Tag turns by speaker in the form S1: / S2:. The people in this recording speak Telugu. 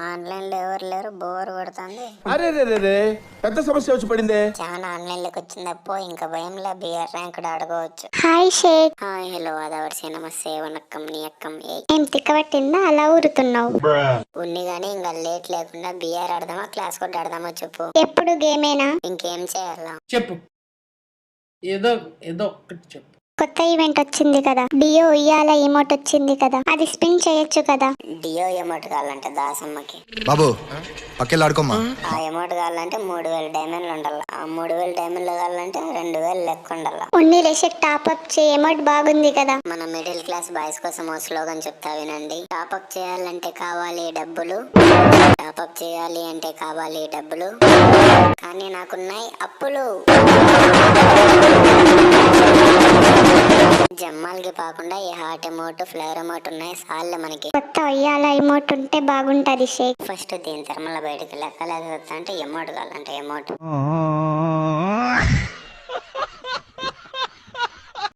S1: ఆన్లైన్ లో ఎవరు లేరు, బోర్ కొడుతుంది.
S2: అరే రే రే రే పెద్ద సమస్య వచ్చి పడిందే.
S1: చాలా ఆన్లైన్ లోకి వచ్చింది అప్పో, ఇంకా భయంలో బిఆర్ ర్యాంక్ అడగవచ్చు.
S3: హాయ్ షేక్.
S1: హాయ్ హలో అదవర్సి నమస్తే వనక్కం నీ అక్కం
S3: ఏం తిక్కబట్టిందా అలా ఊరుతున్నావు?
S1: ఉన్ని గానీ ఇంకా లేట్ లేకుండా బిఆర్ ఆడదామా క్లాస్ కొట్టి ఆడదామా చెప్పు.
S3: ఎప్పుడు గేమేనా?
S1: ఇంకేం చేయాలా
S4: చెప్పు, ఏదో ఏదో ఒక్కటి చెప్పు.
S3: కొత్త ఈవెంట్ వచ్చింది కదా, డియో ఉయ్యాల ఇమోట్ వచ్చింది కదా, అది స్పిన్ చేయొచ్చు కదా.
S1: డియో ఎమౌంట్ కావాలంటే దాసమ్మకి
S5: బాబు పక్కెళ్ళాడుకోమ్మా.
S1: ఆ అమౌంట్ కావాలంటే 3000 డైమండ్లు ఉండాలి. ఆ 3000 డైమండ్లు కావాలంటే 2000 లెక్క ఉండాలి.
S3: ఉన్ని లేషక్ టాప్అప్ చే ఎమోట్ బాగుంది కదా.
S1: మన మిడిల్ క్లాస్ బాయ్స్ కోసం ఓ స్లోగన్ చెప్తా వినండి. టాప్అప్ చేయాలంటే కావాలి డబ్బులు, టాప్అప్ చేయాలి అంటే కావాలి డబ్బులు, కానీ నాకున్నాయి అప్పులు. జమ్మాలకి కాకుండా ఈ హార్ట్ ఎమౌంట్ ఫ్లేవర్ ఎమౌంట్ ఉన్నాయి సార్లు మనకి.
S3: కొత్త ఉయ్యాల ఇమోట్ ఉంటే బాగుంటది షేక్.
S1: ఫస్ట్ దీని తిరుమల బయటకు లెక్క లేకపోతే అంటే ఎమౌంట్ కావాలంటే ఎమౌంట్.